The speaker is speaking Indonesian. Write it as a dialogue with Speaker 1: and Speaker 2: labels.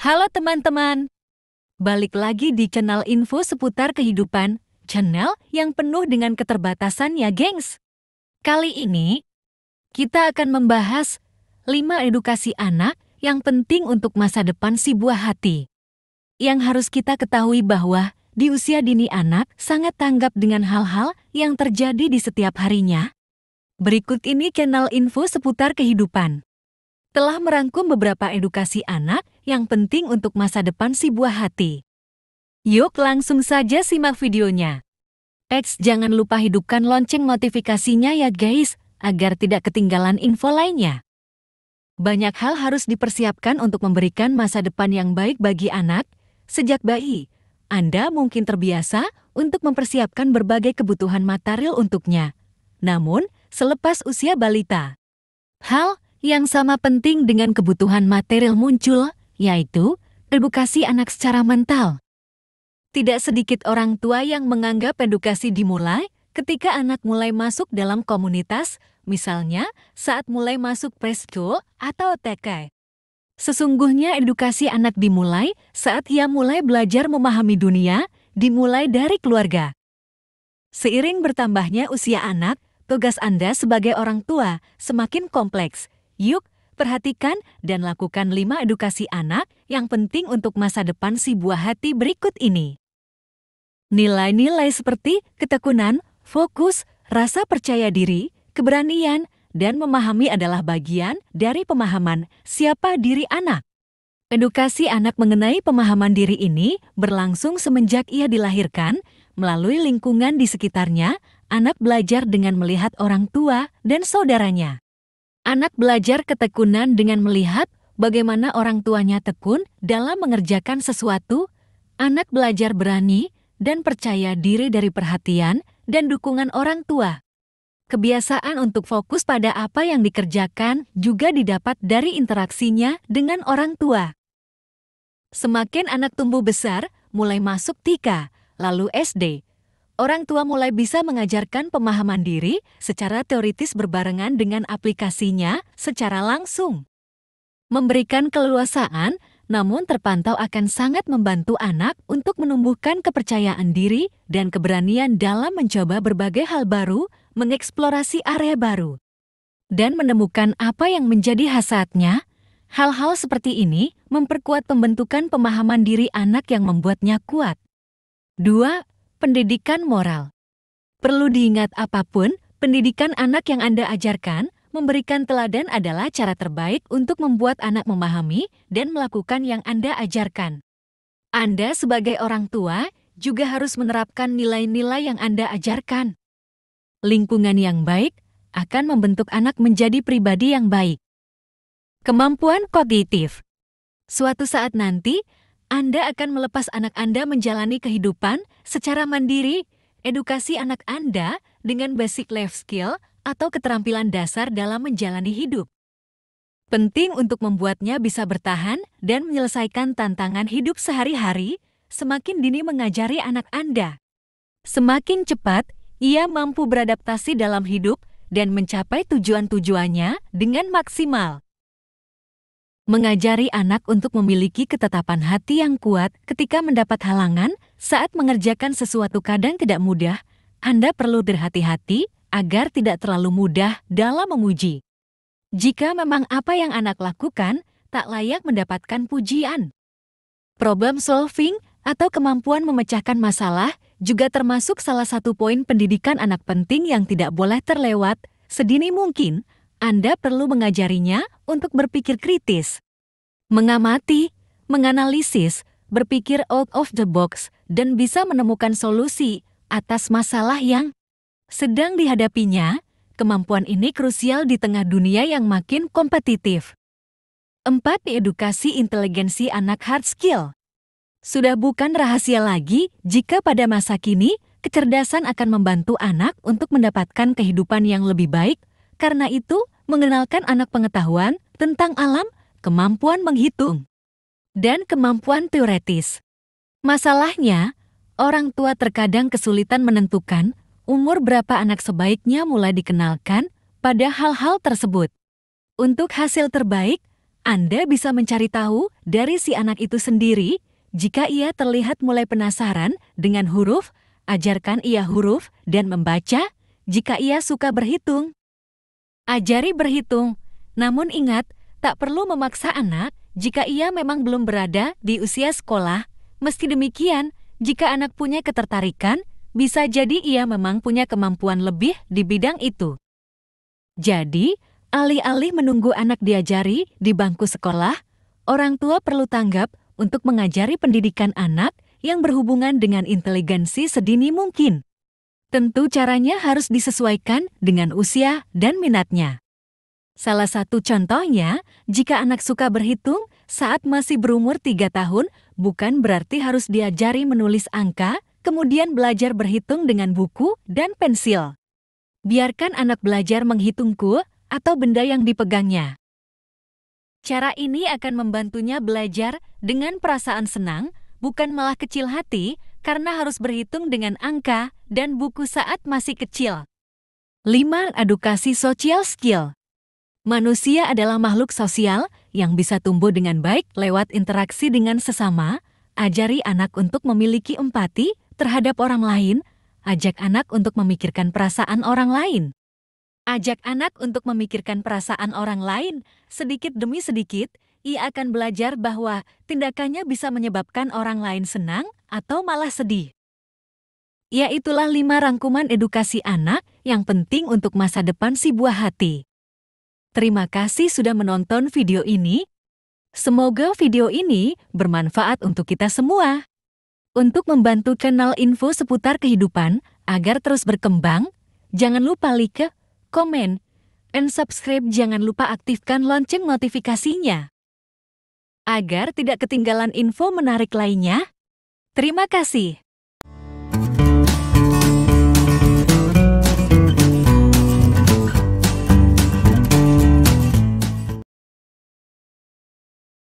Speaker 1: Halo teman-teman, balik lagi di channel info seputar kehidupan, channel yang penuh dengan keterbatasan ya gengs. Kali ini, kita akan membahas 5 edukasi anak yang penting untuk masa depan si buah hati. Yang harus kita ketahui bahwa di usia dini anak sangat tanggap dengan hal-hal yang terjadi di setiap harinya. Berikut ini channel info seputar kehidupan telah merangkum beberapa edukasi anak yang penting untuk masa depan si buah hati. Yuk langsung saja simak videonya. Jangan lupa hidupkan lonceng notifikasinya ya guys, agar tidak ketinggalan info lainnya. Banyak hal harus dipersiapkan untuk memberikan masa depan yang baik bagi anak. Sejak bayi, Anda mungkin terbiasa untuk mempersiapkan berbagai kebutuhan material untuknya. Namun, selepas usia balita, hal yang sama penting dengan kebutuhan material muncul, yaitu edukasi anak secara mental. Tidak sedikit orang tua yang menganggap edukasi dimulai ketika anak mulai masuk dalam komunitas, misalnya saat mulai masuk preschool atau TK. Sesungguhnya edukasi anak dimulai saat ia mulai belajar memahami dunia, dimulai dari keluarga. Seiring bertambahnya usia anak, tugas Anda sebagai orang tua semakin kompleks. Yuk, perhatikan dan lakukan 5 edukasi anak yang penting untuk masa depan si buah hati berikut ini. Nilai-nilai seperti ketekunan, fokus, rasa percaya diri, keberanian, dan memahami adalah bagian dari pemahaman siapa diri anak. Edukasi anak mengenai pemahaman diri ini berlangsung semenjak ia dilahirkan. Melalui lingkungan di sekitarnya, anak belajar dengan melihat orang tua dan saudaranya. Anak belajar ketekunan dengan melihat bagaimana orang tuanya tekun dalam mengerjakan sesuatu. Anak belajar berani dan percaya diri dari perhatian dan dukungan orang tua. Kebiasaan untuk fokus pada apa yang dikerjakan juga didapat dari interaksinya dengan orang tua. Semakin anak tumbuh besar, mulai masuk TK, lalu SD, orang tua mulai bisa mengajarkan pemahaman diri secara teoritis berbarengan dengan aplikasinya secara langsung. Memberikan keleluasaan, namun terpantau akan sangat membantu anak untuk menumbuhkan kepercayaan diri dan keberanian dalam mencoba berbagai hal baru, mengeksplorasi area baru, dan menemukan apa yang menjadi hasratnya. Hal-hal seperti ini memperkuat pembentukan pemahaman diri anak yang membuatnya kuat. 2. Pendidikan moral. Perlu diingat apapun, pendidikan anak yang Anda ajarkan, memberikan teladan adalah cara terbaik untuk membuat anak memahami dan melakukan yang Anda ajarkan. Anda sebagai orang tua juga harus menerapkan nilai-nilai yang Anda ajarkan. Lingkungan yang baik akan membentuk anak menjadi pribadi yang baik. Kemampuan kognitif. Suatu saat nanti, Anda akan melepas anak Anda menjalani kehidupan secara mandiri. Edukasi anak Anda dengan basic life skill atau keterampilan dasar dalam menjalani hidup. Penting untuk membuatnya bisa bertahan dan menyelesaikan tantangan hidup sehari-hari. Semakin dini mengajari anak Anda, semakin cepat ia mampu beradaptasi dalam hidup dan mencapai tujuan-tujuannya dengan maksimal. Mengajari anak untuk memiliki ketetapan hati yang kuat ketika mendapat halangan saat mengerjakan sesuatu kadang tidak mudah. Anda perlu berhati-hati agar tidak terlalu mudah dalam memuji. Jika memang apa yang anak lakukan tak layak mendapatkan pujian. Problem solving atau kemampuan memecahkan masalah juga termasuk salah satu poin pendidikan anak penting yang tidak boleh terlewat. Sedini mungkin, Anda perlu mengajarinya untuk berpikir kritis, mengamati, menganalisis, berpikir out of the box, dan bisa menemukan solusi atas masalah yang sedang dihadapinya. Kemampuan ini krusial di tengah dunia yang makin kompetitif. 4. Edukasi inteligensi anak hard skill. Sudah bukan rahasia lagi jika pada masa kini, kecerdasan akan membantu anak untuk mendapatkan kehidupan yang lebih baik. Karena itu, mengenalkan anak pengetahuan tentang alam, kemampuan menghitung, dan kemampuan teoretis. Masalahnya, orang tua terkadang kesulitan menentukan umur berapa anak sebaiknya mulai dikenalkan pada hal-hal tersebut. Untuk hasil terbaik, Anda bisa mencari tahu dari si anak itu sendiri. Jika ia terlihat mulai penasaran dengan huruf, ajarkan ia huruf dan membaca. Jika ia suka berhitung, ajari berhitung. Namun ingat, tak perlu memaksa anak jika ia memang belum berada di usia sekolah. Meski demikian, jika anak punya ketertarikan, bisa jadi ia memang punya kemampuan lebih di bidang itu. Jadi, alih-alih menunggu anak diajari di bangku sekolah, orang tua perlu tanggap untuk mengajari pendidikan anak yang berhubungan dengan inteligensi sedini mungkin. Tentu caranya harus disesuaikan dengan usia dan minatnya. Salah satu contohnya, jika anak suka berhitung saat masih berumur 3 tahun, bukan berarti harus diajari menulis angka, kemudian belajar berhitung dengan buku dan pensil. Biarkan anak belajar menghitung kue atau benda yang dipegangnya. Cara ini akan membantunya belajar dengan perasaan senang, bukan malah kecil hati karena harus berhitung dengan angka dan buku saat masih kecil. 5. Edukasi social skill. Manusia adalah makhluk sosial yang bisa tumbuh dengan baik lewat interaksi dengan sesama. Ajari anak untuk memiliki empati terhadap orang lain. Ajak anak untuk memikirkan perasaan orang lain. Ajak anak untuk memikirkan perasaan orang lain. Sedikit demi sedikit, ia akan belajar bahwa tindakannya bisa menyebabkan orang lain senang atau malah sedih. Ya, itulah 5 rangkuman edukasi anak yang penting untuk masa depan si buah hati. Terima kasih sudah menonton video ini. Semoga video ini bermanfaat untuk kita semua. Untuk membantu channel info seputar kehidupan agar terus berkembang, jangan lupa like, komen, dan subscribe. Jangan lupa aktifkan lonceng notifikasinya agar tidak ketinggalan info menarik lainnya. Terima kasih.